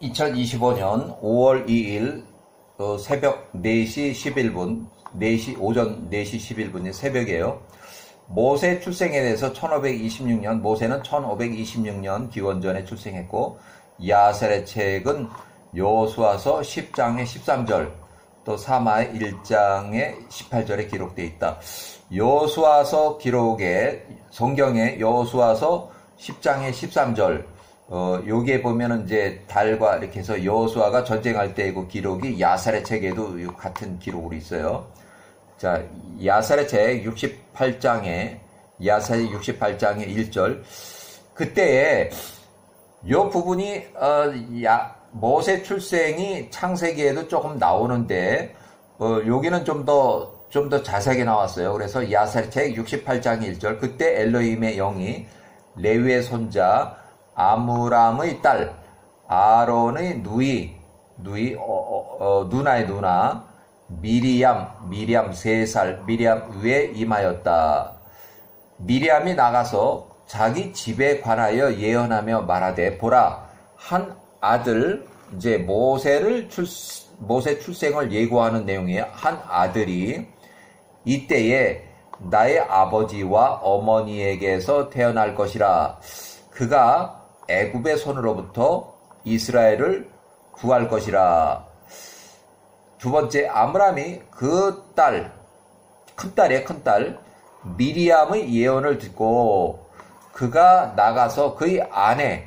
2025년 5월 2일 새벽 4시 11분, 오전 4시 11분이 새벽이에요. 모세 출생에 대해서 1526년, 모세는 1526년 기원전에 출생했고, 야셀의 책은 여호수아서 10장의 13절, 또 사마의 1장의 18절에 기록되어 있다. 여호수아서 기록에, 성경에 여호수아서 10장의 13절, 여기에 보면은 이제 달과 이렇게 해서 여호수아가 전쟁할 때 그 기록이 야살의 책에도 같은 기록으로 있어요. 자, 야살의 책 68장에, 야살의 68장의 1절. 그때에 요 부분이, 모세 출생이 창세기에도 조금 나오는데, 여기는 좀 더 자세하게 나왔어요. 그래서 야살의 책 68장의 1절. 그때 엘로힘의 영이 레위의 손자, 아므람의 딸, 아론의 누나의 누나, 미리암 3살, 미리암 위에 임하였다. 미리암이 나가서 자기 집에 관하여 예언하며 말하되, 보라, 한 아들, 이제 모세 출생을 예고하는 내용이에요. 한 아들이 이때에 나의 아버지와 어머니에게서 태어날 것이라. 그가 애굽의 손으로부터 이스라엘을 구할 것이라. 두 번째, 아므람이 그 딸, 큰딸 미리암의 예언을 듣고 그가 나가서 그의 아내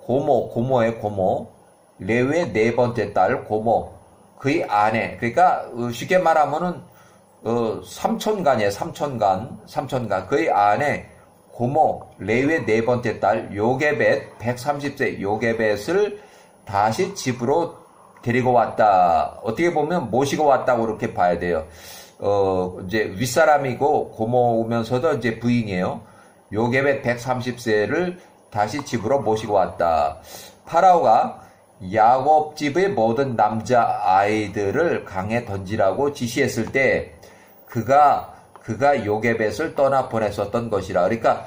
고모의 고모, 레위의 네 번째 딸 고모, 그의 아내, 그러니까 쉽게 말하면은 삼촌간이에요. 삼촌간. 그의 아내 고모, 레위의 네 번째 딸 요게벳, 130세 요게벳을 다시 집으로 데리고 왔다. 어떻게 보면 모시고 왔다고 그렇게 봐야 돼요. 이제 윗사람이고 고모면서도 이제 부인이에요. 요게벳 130세를 다시 집으로 모시고 왔다. 파라오가 야곱 집의 모든 남자 아이들을 강에 던지라고 지시했을 때 그가 요게벳을 떠나 보냈었던 것이라. 그러니까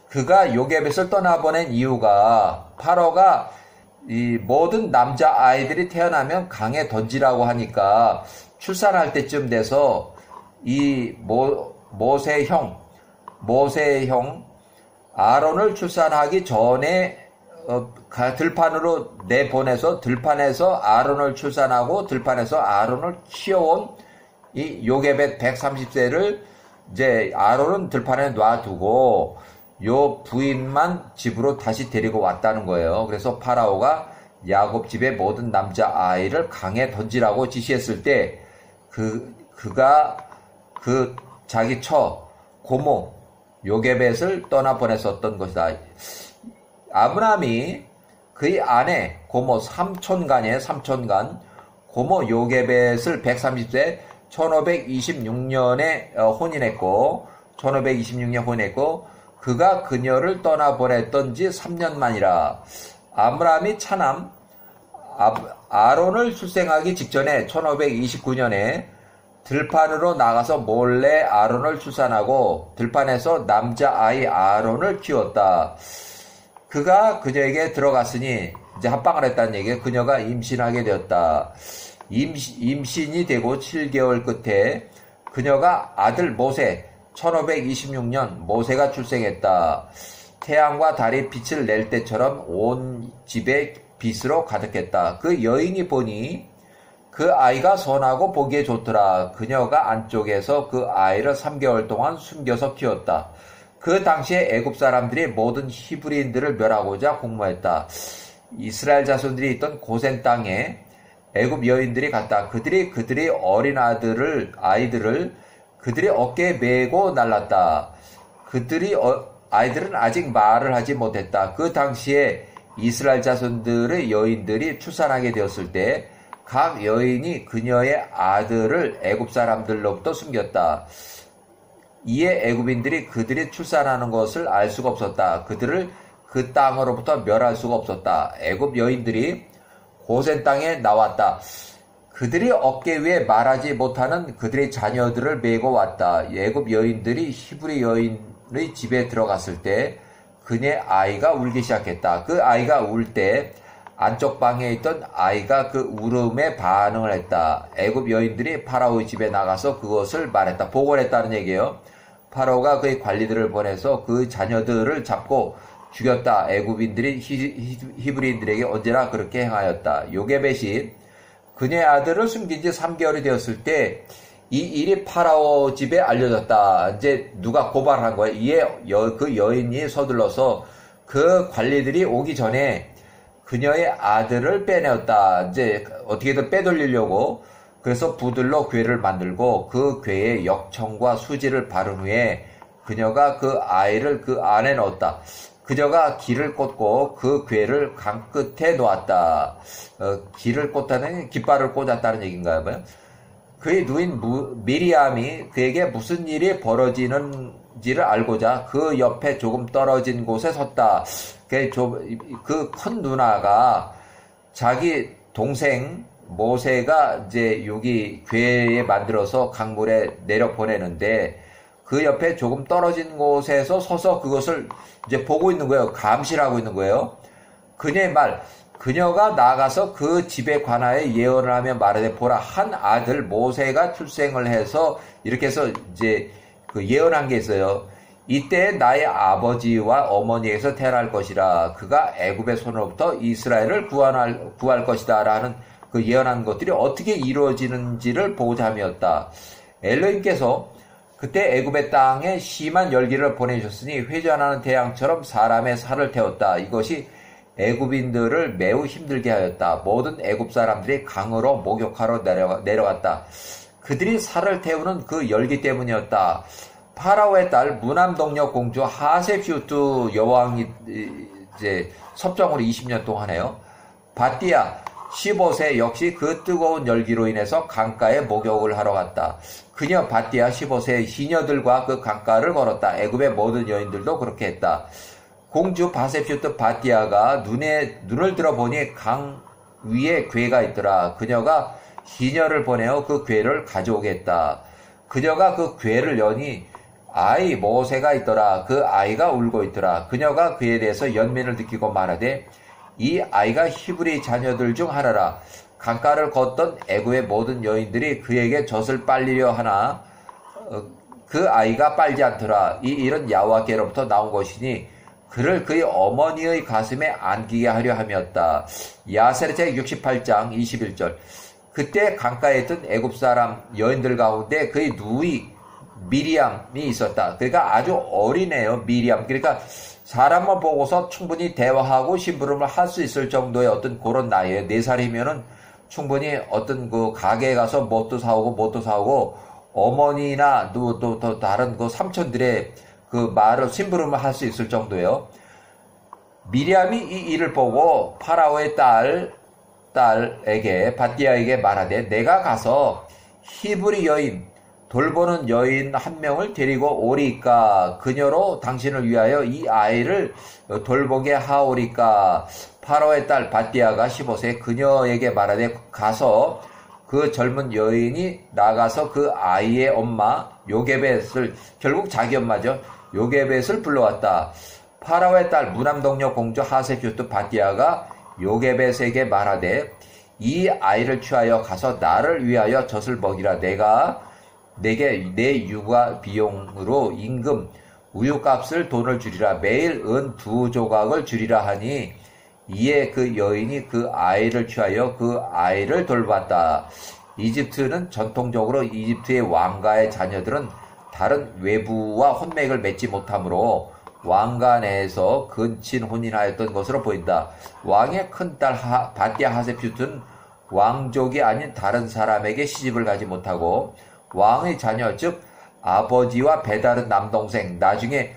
그가 요게벳을 떠나 보낸 이유가 파로가 이 모든 남자 아이들이 태어나면 강에 던지라고 하니까 출산할 때쯤 돼서 이 모세의 형 아론을 출산하기 전에 들판으로 내보내서 들판에서 아론을 출산하고 들판에서 아론을 키워온 이 요게벳 130세를 이제 아론은 들판에 놔두고 요 부인만 집으로 다시 데리고 왔다는 거예요. 그래서 파라오가 야곱 집의 모든 남자 아이를 강에 던지라고 지시했을 때 그가 자기 고모 요게벳을 떠나 보냈었던 것이다. 아브라함이 그의 아내 고모 삼촌간 고모 요게벳을 130세 1526년에 혼인했고 그가 그녀를 떠나보냈던 지 3년 만이라. 아브라함이 차남 아론을 출생하기 직전에 1529년에 들판으로 나가서 몰래 아론을 출산하고 들판에서 남자아이 아론을 키웠다. 그가 그녀에게 들어갔으니 이제 합방을 했다는 얘기예요. 그녀가 임신하게 되었다. 임신이 되고 7개월 끝에 그녀가 아들 모세, 1526년 모세가 출생했다. 태양과 달이 빛을 낼 때처럼 온 집에 빛으로 가득했다. 그 여인이 보니 그 아이가 선하고 보기에 좋더라. 그녀가 안쪽에서 그 아이를 3개월 동안 숨겨서 키웠다. 그 당시에 애굽 사람들이 모든 히브리인들을 멸하고자 공모했다. 이스라엘 자손들이 있던 고센 땅에 애굽 여인들이 갔다. 그들이 어린 아이들을 그들이 어깨에 메고 날랐다. 아이들은 아직 말을 하지 못했다. 그 당시에 이스라엘 자손들의 여인들이 출산하게 되었을 때 각 여인이 그녀의 아들을 애굽 사람들로부터 숨겼다. 이에 애굽인들이 그들이 출산하는 것을 알 수가 없었다. 그들을 그 땅으로부터 멸할 수가 없었다. 애굽 여인들이 고센 땅에 나왔다. 그들이 어깨 위에 말하지 못하는 그들의 자녀들을 메고 왔다. 애굽 여인들이 히브리 여인의 집에 들어갔을 때 그녀의 아이가 울기 시작했다. 그 아이가 울 때 안쪽 방에 있던 아이가 그 울음에 반응을 했다. 애굽 여인들이 파라오의 집에 나가서 그것을 말했다. 보고를 했다는 얘기예요. 파라오가 그의 관리들을 보내서 그 자녀들을 잡고 죽였다. 애굽인들이 히브리인들에게 언제나 그렇게 행하였다. 요게벳이 그녀의 아들을 숨긴 지 3개월이 되었을 때 이 일이 파라오 집에 알려졌다. 이제 누가 고발한 거예요. 이에 그 여인이 서둘러서 그 관리들이 오기 전에 그녀의 아들을 빼내었다. 이제 어떻게든 빼돌리려고 그래서 부들로 궤를 만들고 그 궤에 역청과 수지를 바른 후에 그녀가 그 아이를 그 안에 넣었다. 그녀가 기를 꽂고 그 궤를 강 끝에 놓았다. 기를 꽂다는 깃발을 꽂았다는 얘기인가요? 그의 누인 미리암이 그에게 무슨 일이 벌어지는지를 알고자 그 옆에 조금 떨어진 곳에 섰다. 그 큰 누나가 자기 동생 모세가 이제 여기 궤에 만들어서 강물에 내려 보내는데 그 옆에 조금 떨어진 곳에서 서서 그것을 이제 보고 있는 거예요. 감시를 하고 있는 거예요. 그녀의 말, 그녀가 나가서 그 집에 관하여 예언을 하며 말하되 보라 한 아들 모세가 출생을 해서 이렇게 해서 이제 그 예언한 게 있어요. 이때 나의 아버지와 어머니에게서 태어날 것이라 그가 애굽의 손으로부터 이스라엘을 구할 것이다 라는 그 예언한 것들이 어떻게 이루어지는지를 보고자 함이었다. 엘로힘께서 그때 애굽의 땅에 심한 열기를 보내주셨으니 회전하는 태양처럼 사람의 살을 태웠다. 이것이 애굽인들을 매우 힘들게 하였다. 모든 애굽 사람들이 강으로 목욕하러 내려갔다. 그들이 살을 태우는 그 열기 때문이었다. 파라오의 딸 무남동녀 공주 하셉슈트 여왕이 이제 섭정으로 20년 동안 해요. 바띠아 15세 역시 그 뜨거운 열기로 인해서 강가에 목욕을 하러 갔다. 그녀 바띠아 15세의 시녀들과 그 강가를 걸었다. 애굽의 모든 여인들도 그렇게 했다. 공주 바셉슈트 바띠아가 눈을 들어보니 강 위에 궤가 있더라. 그녀가 시녀를 보내어 그 궤를 가져오겠다. 그녀가 그 궤를 여니 아이 모세가 있더라. 그 아이가 울고 있더라. 그녀가 그에 대해서 연민을 느끼고 말하되 이 아이가 히브리 자녀들 중 하나라. 강가를 걷던 애굽의 모든 여인들이 그에게 젖을 빨리려 하나 그 아이가 빨지 않더라. 이 일은 야훼께로부터 나온 것이니 그를 그의 어머니의 가슴에 안기게 하려 함이었다. 야세르 68장 21절. 그때 강가에 있던 애굽 사람 여인들 가운데 그의 누이 미리암이 있었다. 그러니까 아주 어린애요. 미리암. 그러니까 사람만 보고서 충분히 대화하고 심부름을 할 수 있을 정도의 어떤 그런 나이에요. 4살이면은 충분히 어떤 그 가게에 가서 뭣도 사오고 어머니나 또 다른 그 삼촌들의 그 말을 심부름을 할 수 있을 정도예요. 미리암이 이 일을 보고 파라오의 딸에게 바띠아에게 말하되 내가 가서 히브리 여인 돌보는 여인 한 명을 데리고 오리까 그녀로 당신을 위하여 이 아이를 돌보게 하오리까. 파라오의 딸 바띠아가 15세 그녀에게 말하되 가서 그 젊은 여인이 나가서 그 아이의 엄마 요게벳을 결국 자기 엄마죠. 요게벳을 불러왔다. 파라오의 딸 무남동녀 공주 하셉슈트 바띠아가 요게벳에게 말하되 이 아이를 취하여 가서 나를 위하여 젖을 먹이라. 내가 내게 내 육아 비용으로 임금 우유값을 돈을 주리라. 매일 은 2조각을 주리라 하니 이에 그 여인이 그 아이를 취하여 그 아이를 돌봤다. 이집트는 전통적으로 이집트의 왕가의 자녀들은 다른 외부와 혼맥을 맺지 못하므로 왕가 내에서 근친 혼인하였던 것으로 보인다. 왕의 큰딸 바띠아 하셉슈트는 왕족이 아닌 다른 사람에게 시집을 가지 못하고 왕의 자녀 즉 아버지와 배다른 남동생 나중에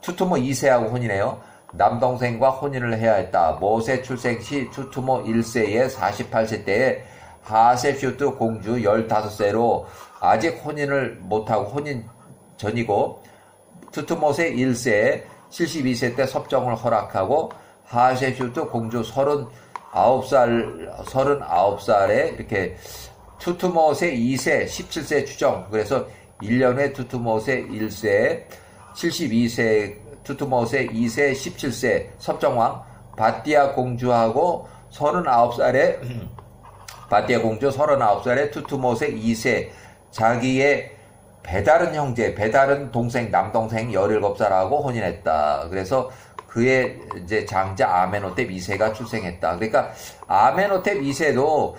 투투모 2세하고 혼인해요. 남동생과 혼인을 해야 했다. 모세 출생 시 투투모 1세에 48세 때에 하셉슈트 공주 15세로 아직 혼인을 못하고 혼인 전이고 투투모세 1세에 72세 때 섭정을 허락하고 하셉슈트 공주 39살에 이렇게 투투모세 2세 17세 추정. 그래서 1년 후에 투투모세 1세 72세 투투모세 2세 17세 섭정왕 바띠아 공주하고 39살에 바띠아 공주 39살에 투투모세 2세 자기의 배다른 형제, 배다른 동생, 남동생 17살하고 혼인했다. 그래서 그의 이제 장자 아메노텝 2세가 출생했다. 그러니까 아메노텝 2세도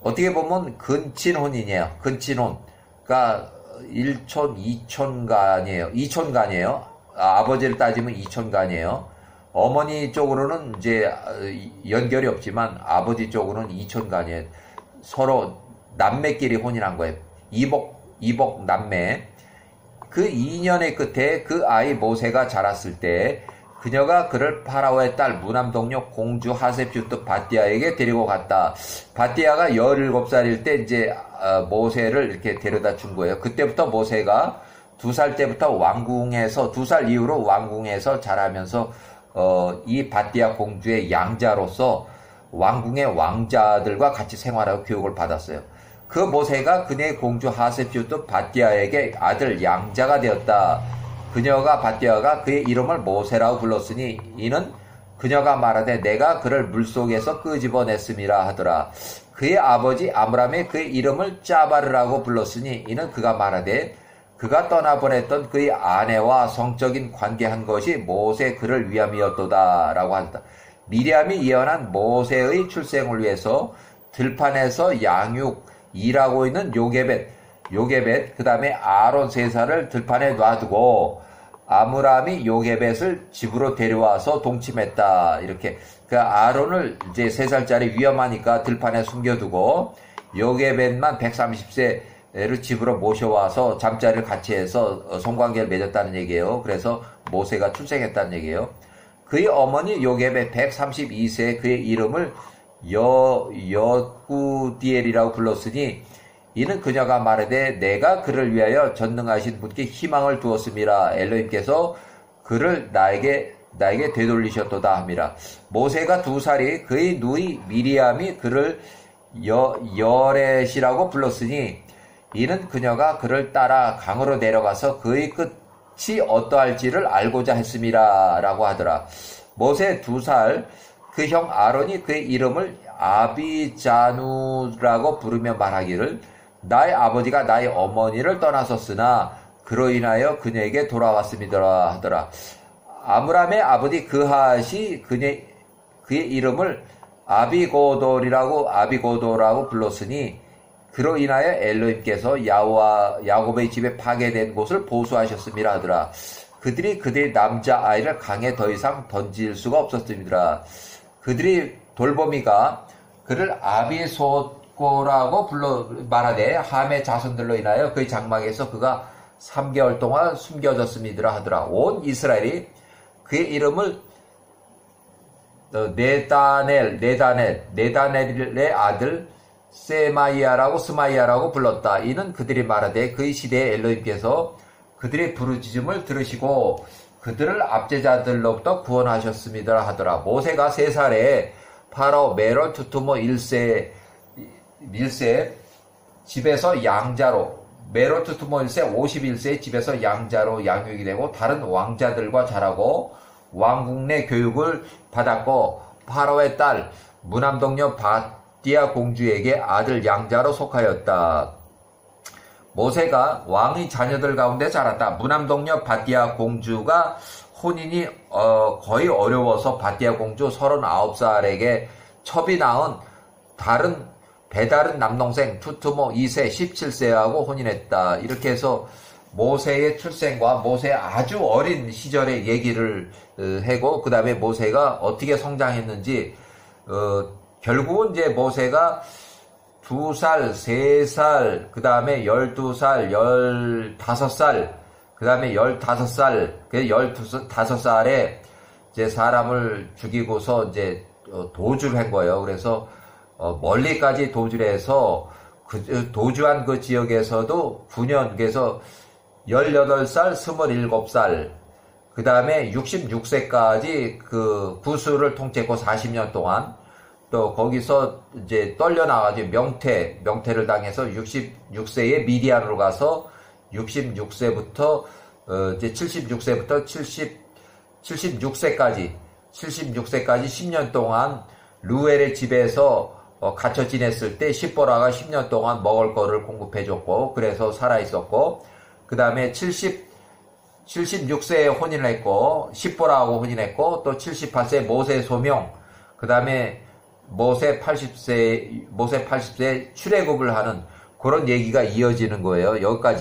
어떻게 보면 근친혼이에요. 근친혼. 그러니까 1촌, 2촌간이에요. 2촌간이에요. 아버지를 따지면 2촌간이에요. 어머니 쪽으로는 이제 연결이 없지만 아버지 쪽으로는 2촌간이에요. 서로 남매끼리 혼인한 거예요. 이복 남매. 그 2년의 끝에 그 아이 모세가 자랐을 때 그녀가 그를 파라오의 딸 무남동녀 공주 하셉슈트 바띠아에게 데리고 갔다. 바띠아가 17살일 때 이제 모세를 이렇게 데려다 준 거예요. 그때부터 모세가 2살 때부터 왕궁에서 2살 이후로 왕궁에서 자라면서 이 바띠아 공주의 양자로서 왕궁의 왕자들과 같이 생활하고 교육을 받았어요. 그 모세가 그네의 공주 하셉슈트 바띠아에게 아들 양자가 되었다. 바띠아가 그의 이름을 모세라고 불렀으니 이는 그녀가 말하되 내가 그를 물속에서 끄집어냈음이라 하더라. 그의 아버지 아므람이 그의 이름을 짜바르라고 불렀으니 이는 그가 말하되 그가 떠나보냈던 그의 아내와 성적인 관계한 것이 모세 그를 위함이었도다 라고 한다. 미리암이 예언한 모세의 출생을 위해서 들판에서 양육 일하고 있는 요게벳 그 다음에 아론 3살을 들판에 놔두고 아므람이 요게벳을 집으로 데려와서 동침했다. 이렇게 그 아론을 이제 3살짜리 위험하니까 들판에 숨겨두고 요게벳만 130세를 집으로 모셔와서 잠자리를 같이 해서 성관계를 맺었다는 얘기예요. 그래서 모세가 출생했다는 얘기예요. 그의 어머니 요게벳 132세에 그의 이름을 여구디엘이라고 불렀으니 이는 그녀가 말하되 내가 그를 위하여 전능하신 분께 희망을 두었음이라. 엘로힘께서 그를 나에게 되돌리셨도다 함이라. 모세가 2살이 그의 누이 미리암이 그를 여렛이라고 불렀으니 이는 그녀가 그를 따라 강으로 내려가서 그의 끝이 어떠할지를 알고자 했음이라 라고 하더라. 모세 2살 그 형 아론이 그의 이름을 아비자누라고 부르며 말하기를 나의 아버지가 나의 어머니를 떠나섰으나 그로 인하여 그녀에게 돌아왔음이더라 하더라. 아므람의 아버지 그핫이 그의 이름을 아비고도라고 불렀으니 그로 인하여 엘로힘께서 야곱의 집에 파괴된 곳을 보수하셨음이라 하더라. 그들의 남자아이를 강에 더 이상 던질 수가 없었음이더라. 그들이 돌보미가 그를 아비소고라고 말하되 함의 자손들로 인하여 그의 장막에서 그가 3개월 동안 숨겨졌음이더라 하더라. 온 이스라엘이 그의 이름을 네다넬의 아들 스마이아라고 불렀다. 이는 그들이 말하되 그의 시대에 엘로힘께서 그들의 부르짖음을 들으시고 그들을 압제자들로부터 구원하셨음이더라 하더라. 모세가 3살에 파라오 메론 투투모 1세 집에서 양자로 메론 투투모 1세 51세 집에서 양자로 양육이 되고 다른 왕자들과 자라고 왕궁 내 교육을 받았고 파라오의 딸 무남동녀 바띠아 공주에게 아들 양자로 속하였다. 모세가 왕의 자녀들 가운데 자랐다. 무남동녀 바띠아 공주가 혼인이 거의 어려워서 바띠아 공주 39살에게 첩이 낳은 배다른 남동생 투투모 2세 17세하고 혼인했다. 이렇게 해서 모세의 출생과 모세의 아주 어린 시절의 얘기를 하고 그 다음에 모세가 어떻게 성장했는지 결국은 이제 모세가 2살, 3살, 그 다음에 12살, 15살, 그 다음에 15살, 15살에 이제 사람을 죽이고서 이제 도주를 한 거예요. 그래서 멀리까지 도주를 해서 도주한 그 지역에서도 9년, 그래서 18살, 27살, 그 다음에 66세까지 그 구수를 통치했고 40년 동안 또 거기서 이제 떨려나가지고 명태를 당해서 66세에 미디안으로 가서 66세부터 이제 76세부터 76세까지 76세까지 10년 동안 르웰의 집에서 갇혀 지냈을 때 십보라가 10년 동안 먹을 거를 공급해줬고, 그래서 살아있었고, 그 다음에 76세에 혼인을 했고, 십보라하고 혼인했고, 또 78세 모세 소명, 그 다음에 모세 80세 출애굽을 하는 그런 얘기가 이어지는 거예요. 여기까지.